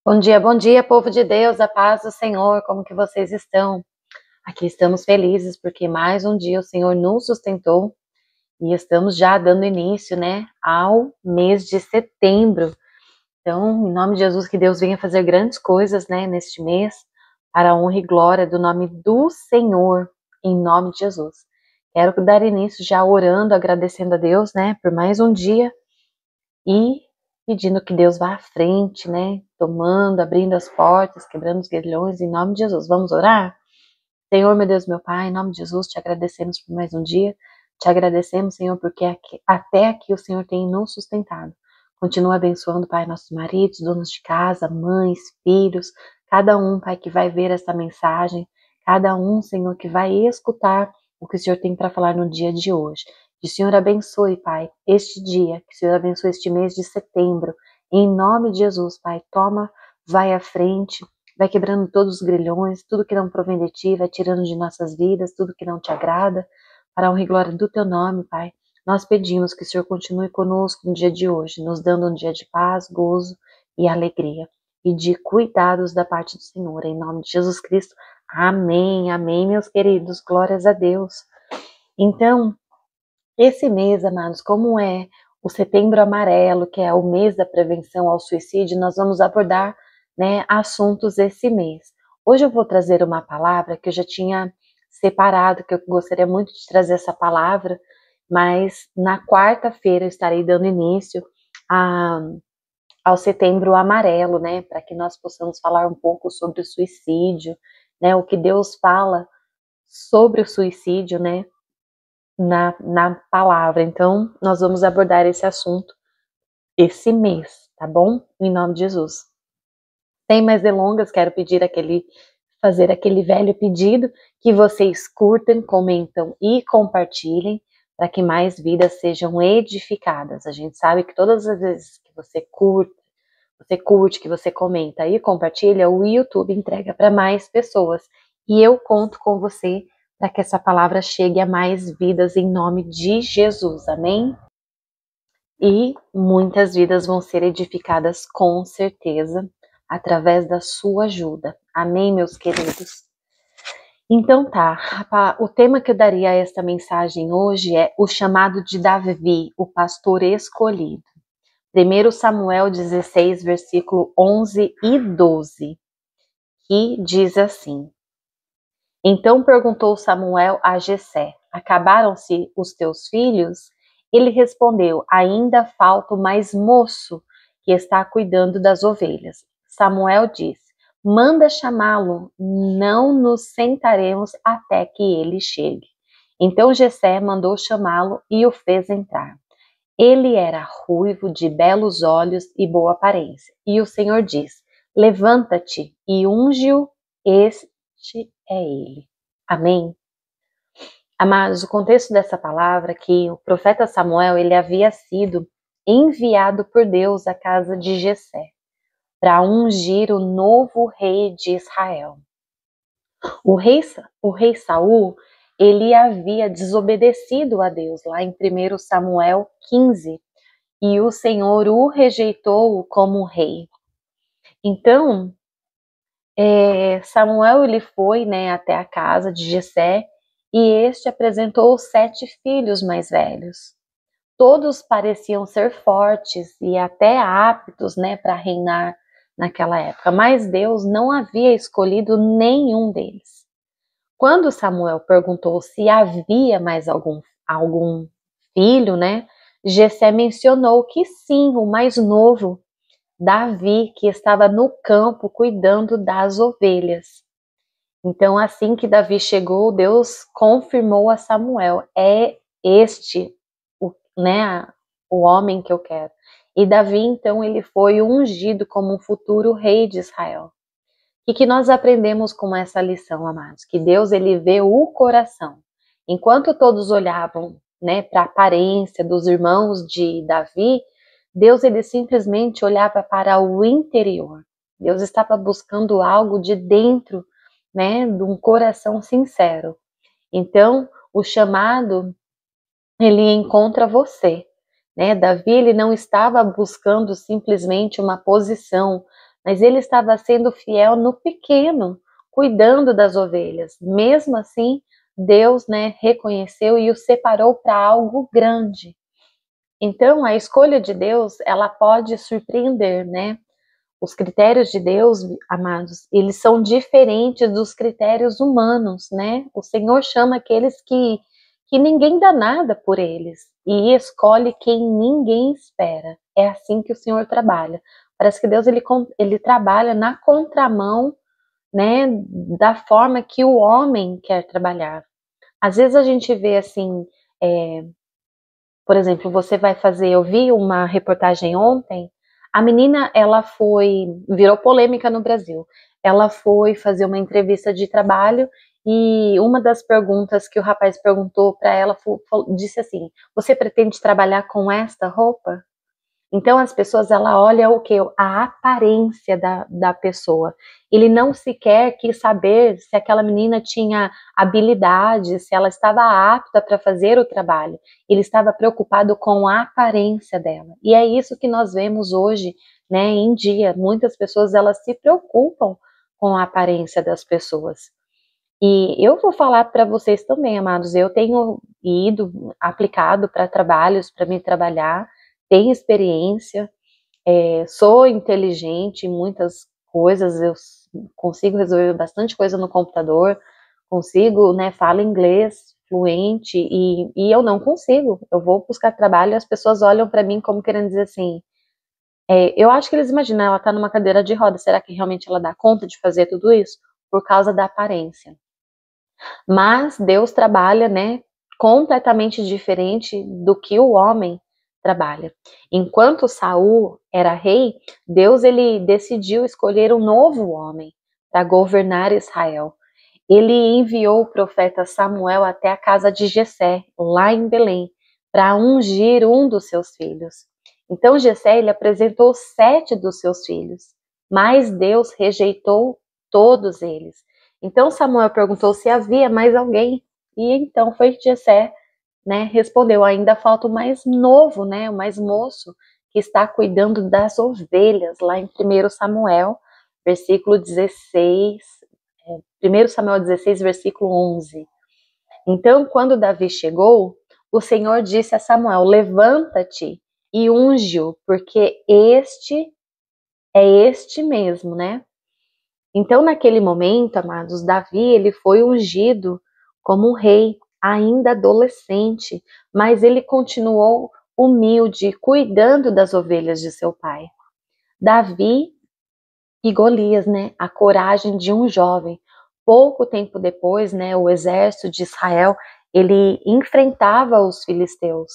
Bom dia, povo de Deus, a paz do Senhor, como que vocês estão? Aqui estamos felizes porque mais um dia o Senhor nos sustentou e estamos já dando início, né, ao mês de setembro. Então, em nome de Jesus, que Deus venha fazer grandes coisas, né, neste mês, para a honra e glória do nome do Senhor, em nome de Jesus. Quero dar início já orando, agradecendo a Deus, né, por mais um dia e pedindo que Deus vá à frente, né? Tomando, abrindo as portas, quebrando os grilhões, em nome de Jesus. Vamos orar? Senhor, meu Deus, meu Pai, em nome de Jesus, te agradecemos por mais um dia. Te agradecemos, Senhor, porque até aqui o Senhor tem nos sustentado. Continua abençoando, Pai, nossos maridos, donos de casa, mães, filhos, cada um, Pai, que vai ver essa mensagem, cada um, Senhor, que vai escutar o que o Senhor tem para falar no dia de hoje. Que o Senhor abençoe, Pai, este dia, que o Senhor abençoe este mês de setembro. Em nome de Jesus, Pai, toma, vai à frente, vai quebrando todos os grilhões, tudo que não provém de Ti, vai tirando de nossas vidas, tudo que não Te agrada, para a honra e glória do Teu nome, Pai. Nós pedimos que o Senhor continue conosco no dia de hoje, nos dando um dia de paz, gozo e alegria, e de cuidados da parte do Senhor, em nome de Jesus Cristo. Amém, amém, meus queridos, glórias a Deus. Então, esse mês, amados, como é o Setembro Amarelo, que é o mês da prevenção ao suicídio, nós vamos abordar, né, assuntos esse mês. Hoje eu vou trazer uma palavra que eu já tinha separado, que eu gostaria muito de trazer essa palavra, mas na quarta-feira eu estarei dando início ao Setembro Amarelo, né, para que nós possamos falar um pouco sobre o suicídio, né, o que Deus fala sobre o suicídio, né, na palavra. Então, nós vamos abordar esse assunto esse mês, tá bom? Em nome de Jesus. Sem mais delongas, quero fazer aquele velho pedido que vocês curtam, comentam e compartilhem para que mais vidas sejam edificadas. A gente sabe que todas as vezes que você curte, que você comenta e compartilha, o YouTube entrega para mais pessoas. E eu conto com você para que essa palavra chegue a mais vidas em nome de Jesus, amém? E muitas vidas vão ser edificadas com certeza através da sua ajuda, amém, meus queridos? Então tá, o tema que eu daria a esta mensagem hoje é o chamado de Davi, o pastor escolhido. 1 Samuel 16, versículo 11 e 12, que diz assim: Então perguntou Samuel a Jessé: Acabaram-se os teus filhos? Ele respondeu: Ainda falta o mais moço, que está cuidando das ovelhas. Samuel disse: Manda chamá-lo, não nos sentaremos até que ele chegue. Então Jessé mandou chamá-lo e o fez entrar. Ele era ruivo, de belos olhos e boa aparência. E o Senhor diz: Levanta-te e unge-o, este é ele. Amém? Amados, o contexto dessa palavra é que o profeta Samuel, ele havia sido enviado por Deus à casa de Jessé para ungir o novo rei de Israel. O rei Saul, ele havia desobedecido a Deus lá em 1 Samuel 15, e o Senhor o rejeitou como rei. Então, Samuel ele foi, né, até a casa de Jessé e este apresentou 7 filhos mais velhos. Todos pareciam ser fortes e até aptos, né, para reinar naquela época, mas Deus não havia escolhido nenhum deles. Quando Samuel perguntou se havia mais algum filho, né, Jessé mencionou que sim, o mais novo, Davi, que estava no campo cuidando das ovelhas. Então, assim que Davi chegou, Deus confirmou a Samuel: é este, o homem que eu quero. E Davi, então, ele foi ungido como um futuro rei de Israel. O que nós aprendemos com essa lição, amados? Que Deus, ele vê o coração. Enquanto todos olhavam, né, para a aparência dos irmãos de Davi, Deus, ele simplesmente olhava para o interior. Deus estava buscando algo de dentro, né, de um coração sincero. Então, o chamado, ele encontra você, né? Davi, ele não estava buscando simplesmente uma posição, mas ele estava sendo fiel no pequeno, cuidando das ovelhas. Mesmo assim, Deus, né, reconheceu e o separou para algo grande. Então, a escolha de Deus, ela pode surpreender, né? Os critérios de Deus, amados, eles são diferentes dos critérios humanos, né? O Senhor chama aqueles que ninguém dá nada por eles e escolhe quem ninguém espera. É assim que o Senhor trabalha. Parece que Deus ele trabalha na contramão, né, da forma que o homem quer trabalhar. Às vezes a gente vê assim, por exemplo, você vai fazer, eu vi uma reportagem ontem, a menina, virou polêmica no Brasil. Ela foi fazer uma entrevista de trabalho e uma das perguntas que o rapaz perguntou para ela disse assim: "Você pretende trabalhar com esta roupa?" Então as pessoas, ela olha o que? A aparência da pessoa. Ele não sequer quis saber se aquela menina tinha habilidade, se ela estava apta para fazer o trabalho. Ele estava preocupado com a aparência dela. E é isso que nós vemos hoje, né, em dia. Muitas pessoas, elas se preocupam com a aparência das pessoas. E eu vou falar para vocês também, amados, eu tenho aplicado para trabalhos, para me trabalhar, tenho experiência, sou inteligente em muitas coisas, eu consigo resolver bastante coisa no computador, consigo, né, falo inglês fluente e eu não consigo. Eu vou buscar trabalho e as pessoas olham para mim como querendo dizer assim, eu acho que eles imaginam, ela tá numa cadeira de roda, será que realmente ela dá conta de fazer tudo isso? Por causa da aparência. Mas Deus trabalha, né, completamente diferente do que o homem trabalha. Enquanto Saul era rei, Deus ele decidiu escolher um novo homem para governar Israel. Ele enviou o profeta Samuel até a casa de Jessé, lá em Belém, para ungir um dos seus filhos. Então Jessé ele apresentou 7 dos seus filhos, mas Deus rejeitou todos eles. Então Samuel perguntou se havia mais alguém, e então foi Jessé, né, respondeu: ainda falta o mais novo, né, o mais moço, que está cuidando das ovelhas, lá em 1 Samuel, versículo 16, 1 Samuel 16, versículo 11. Então, quando Davi chegou, o Senhor disse a Samuel: levanta-te e unge-o, porque este mesmo, né? Então, naquele momento, amados, Davi, ele foi ungido como um rei, ainda adolescente, mas ele continuou humilde, cuidando das ovelhas de seu pai. Davi e Golias, né? A coragem de um jovem. Pouco tempo depois, né, o exército de Israel, ele enfrentava os filisteus.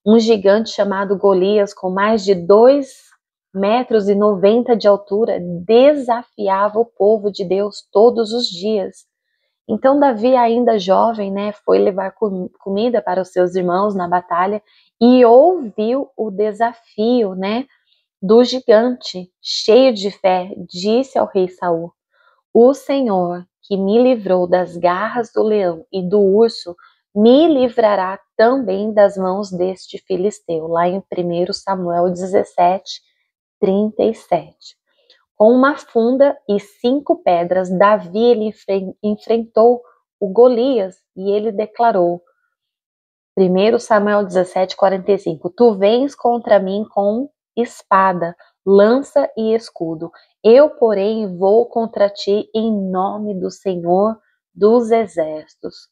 Um gigante chamado Golias, com mais de 2,90 m de altura, desafiava o povo de Deus todos os dias. Então Davi, ainda jovem, né, foi levar comida para os seus irmãos na batalha e ouviu o desafio, né, do gigante. Cheio de fé, disse ao rei Saul: o Senhor, que me livrou das garras do leão e do urso, me livrará também das mãos deste filisteu. Lá em 1 Samuel 17, 37. Com uma funda e 5 pedras, Davi ele enfrentou o Golias e ele declarou, 1 Samuel 17, 45, tu vens contra mim com espada, lança e escudo. Eu, porém, vou contra ti em nome do Senhor dos Exércitos.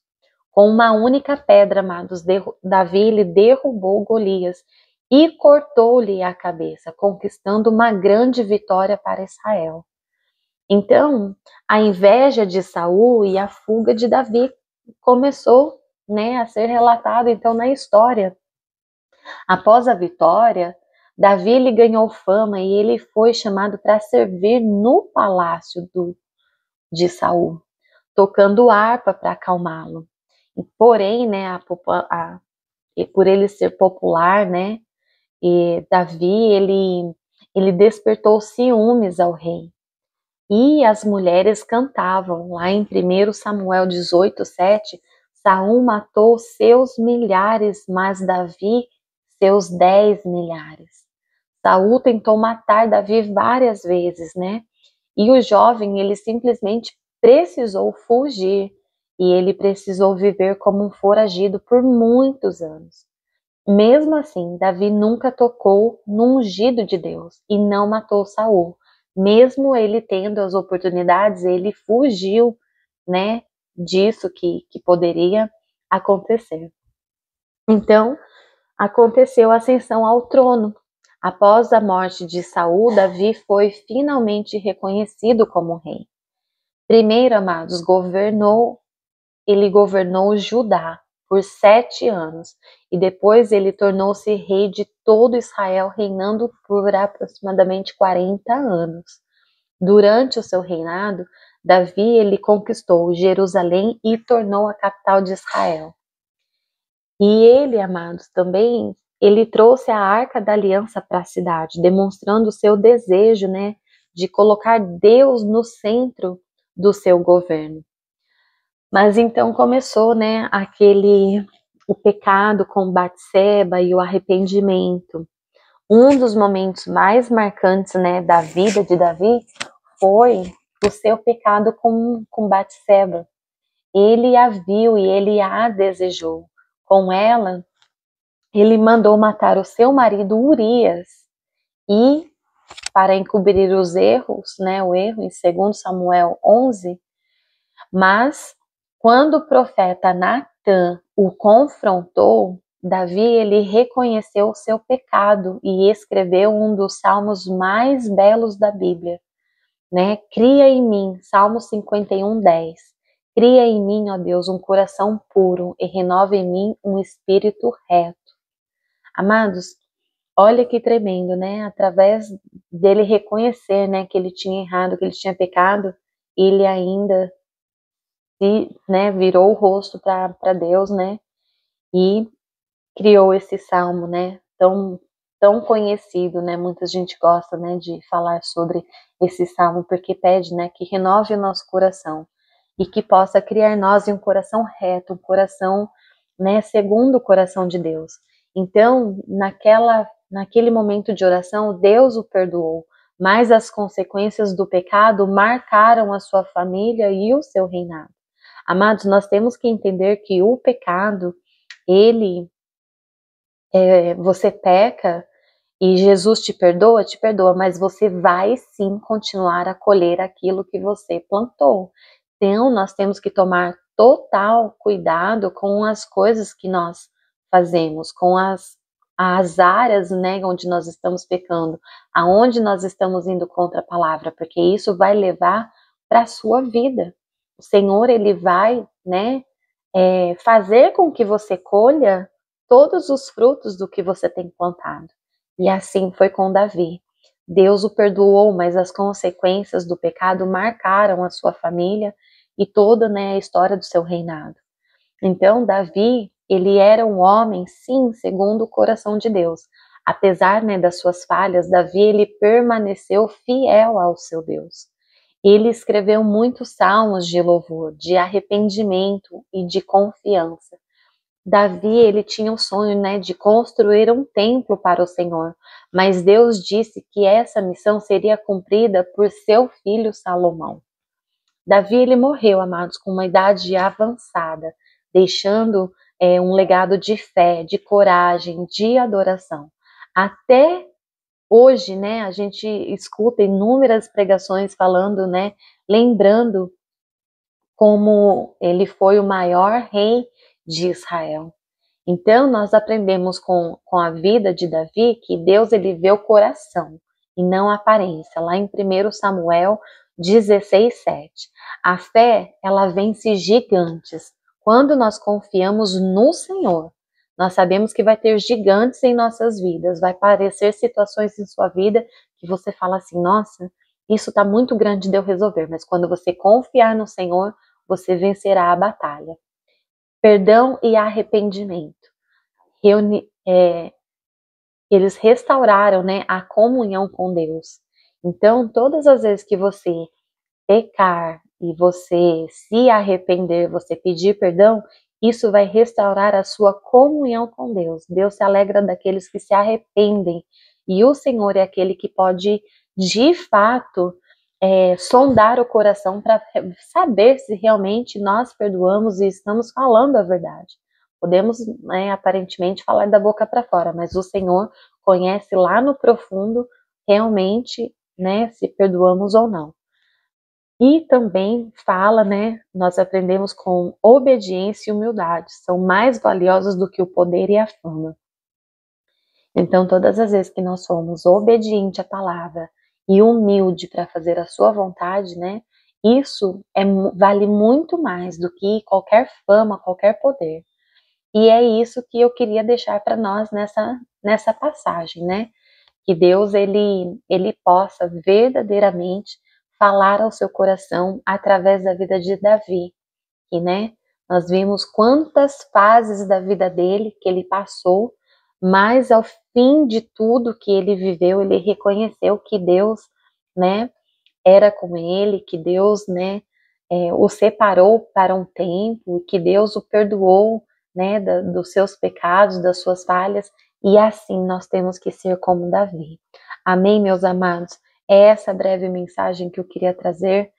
Com uma única pedra, amados, Davi lhe derrubou Golias e cortou-lhe a cabeça, conquistando uma grande vitória para Israel. Então, a inveja de Saul e a fuga de Davi começou, né, a ser relatado então na história. Após a vitória, Davi ele ganhou fama e ele foi chamado para servir no palácio de Saul, tocando harpa para acalmá-lo. Porém, né, por ele ser popular, né, e Davi ele despertou ciúmes ao rei. E as mulheres cantavam. Lá em 1 Samuel 18, 7, Saul matou seus milhares, mas Davi seus 10 milhares. Saul tentou matar Davi várias vezes, né? E o jovem, ele simplesmente precisou fugir e ele precisou viver como um foragido por muitos anos. Mesmo assim, Davi nunca tocou no ungido de Deus e não matou Saul. Mesmo ele tendo as oportunidades, ele fugiu, né, disso que poderia acontecer. Então, aconteceu a ascensão ao trono. Após a morte de Saul, Davi foi finalmente reconhecido como rei. Primeiro, amados, ele governou Judá por 7 anos e depois ele tornou-se rei de todo Israel, reinando por aproximadamente 40 anos. Durante o seu reinado, Davi ele conquistou Jerusalém e tornou a capital de Israel. E ele, amados, também ele trouxe a Arca da Aliança para a cidade, demonstrando o seu desejo, né, de colocar Deus no centro do seu governo. Mas então começou, né, o pecado com Batseba e o arrependimento. Um dos momentos mais marcantes, né, da vida de Davi foi o seu pecado com Batseba. Ele a viu e ele a desejou. Com ela, ele mandou matar o seu marido Urias e, para encobrir os erros, né, o erro em 2 Samuel 11, mas quando o profeta Natã o confrontou, Davi ele reconheceu o seu pecado e escreveu um dos salmos mais belos da Bíblia, né? Cria em mim, Salmo 51:10. Cria em mim, ó Deus, um coração puro e renova em mim um espírito reto. Amados, olha que tremendo, né? Através dele reconhecer, né, que ele tinha errado, que ele tinha pecado, ele ainda né, virou o rosto para Deus, né? E criou esse salmo, né? Tão conhecido, né? Muita gente gosta, né, de falar sobre esse salmo porque pede, né, que renove o nosso coração e que possa criar em nós um coração reto, um coração, né, segundo o coração de Deus. Então, naquele momento de oração, Deus o perdoou, mas as consequências do pecado marcaram a sua família e o seu reinado. Amados, nós temos que entender que o pecado, você peca e Jesus te perdoa, mas você vai sim continuar a colher aquilo que você plantou. Então, nós temos que tomar total cuidado com as coisas que nós fazemos, com as áreas, né, onde nós estamos pecando, aonde nós estamos indo contra a palavra, porque isso vai levar para a sua vida. O Senhor, ele vai, né, fazer com que você colha todos os frutos do que você tem plantado. E assim foi com Davi. Deus o perdoou, mas as consequências do pecado marcaram a sua família e toda, né, a história do seu reinado. Então, Davi, ele era um homem, sim, segundo o coração de Deus. Apesar, né, das suas falhas, Davi, ele permaneceu fiel ao seu Deus. Ele escreveu muitos salmos de louvor, de arrependimento e de confiança. Davi, ele tinha o sonho, né, de construir um templo para o Senhor, mas Deus disse que essa missão seria cumprida por seu filho Salomão. Davi, ele morreu, amados, com uma idade avançada, deixando um legado de fé, de coragem, de adoração. Até hoje, né, a gente escuta inúmeras pregações falando, né, lembrando como ele foi o maior rei de Israel. Então, nós aprendemos com a vida de Davi que Deus, ele vê o coração e não a aparência. Lá em 1 Samuel 16:7. A fé, ela vence gigantes. Quando nós confiamos no Senhor, nós sabemos que vai ter gigantes em nossas vidas. Vai aparecer situações em sua vida que você fala assim, nossa, isso está muito grande de eu resolver. Mas quando você confiar no Senhor, você vencerá a batalha. Perdão e arrependimento. Eles restauraram, né, a comunhão com Deus. Então, todas as vezes que você pecar e você se arrepender, você pedir perdão, isso vai restaurar a sua comunhão com Deus. Deus se alegra daqueles que se arrependem E o Senhor é aquele que pode, de fato, sondar o coração para saber se realmente nós perdoamos e estamos falando a verdade. Podemos, né, aparentemente, falar da boca para fora, mas o Senhor conhece lá no profundo realmente, né, se perdoamos ou não. E também fala, né, nós aprendemos com obediência e humildade, são mais valiosos do que o poder e a fama. Então, todas as vezes que nós somos obedientes à palavra e humilde para fazer a sua vontade, né, isso vale muito mais do que qualquer fama, qualquer poder. E é isso que eu queria deixar para nós nessa passagem, né? Que Deus ele possa verdadeiramente falar ao seu coração através da vida de Davi, que, né, nós vimos quantas fases da vida dele que ele passou, mas ao fim de tudo que ele viveu, ele reconheceu que Deus, né, era com ele, que Deus, né, o separou para um tempo, que Deus o perdoou, né, dos seus pecados, das suas falhas, e assim nós temos que ser como Davi. Amém, meus amados? É essa breve mensagem que eu queria trazer.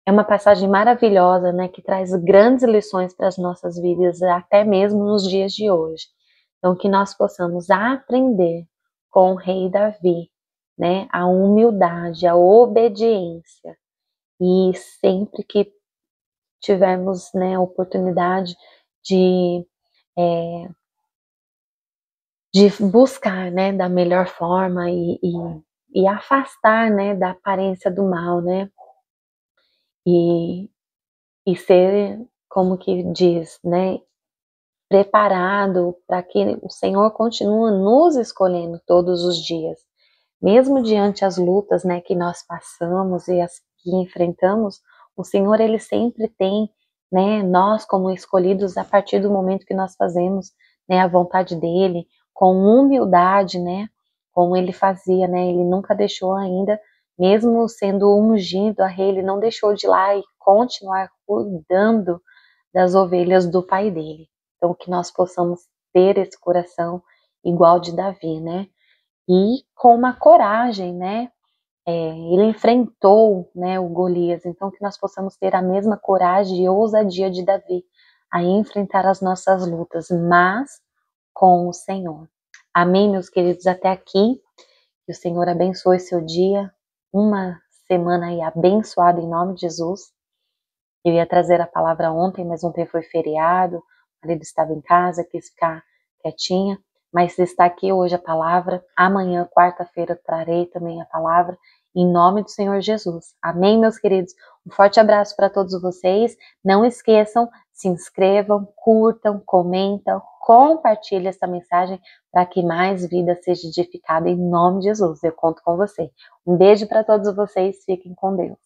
É uma passagem maravilhosa, né, que traz grandes lições para as nossas vidas, até mesmo nos dias de hoje. Então, que nós possamos aprender com o rei Davi, né, a humildade, a obediência. E sempre que tivermos, né, a oportunidade de, é, de buscar, né, da melhor forma e afastar, né, da aparência do mal, né, e ser, como que diz, né, preparado para que o Senhor continue nos escolhendo todos os dias. Mesmo diante as lutas, né, que nós passamos e as que enfrentamos, o Senhor ele sempre tem, né, nós como escolhidos a partir do momento que nós fazemos, né, a vontade dele, com humildade, né, como ele fazia, né, ele nunca deixou ainda, mesmo sendo ungido a rei, ele não deixou de ir lá e continuar cuidando das ovelhas do pai dele. Então que nós possamos ter esse coração igual de Davi, né, e com uma coragem, né? Ele enfrentou, né, o Golias, então que nós possamos ter a mesma coragem e ousadia de Davi a enfrentar as nossas lutas, mas com o Senhor. Amém, meus queridos, até aqui. Que o Senhor abençoe seu dia, uma semana aí abençoada em nome de Jesus. Eu ia trazer a palavra ontem, mas ontem foi feriado, o marido estava em casa, quis ficar quietinha, mas está aqui hoje a palavra, amanhã, quarta-feira, trarei também a palavra, em nome do Senhor Jesus. Amém, meus queridos? Um forte abraço para todos vocês. Não esqueçam, se inscrevam, curtam, comentam, compartilhem essa mensagem para que mais vida seja edificada em nome de Jesus. Eu conto com você. Um beijo para todos vocês, fiquem com Deus.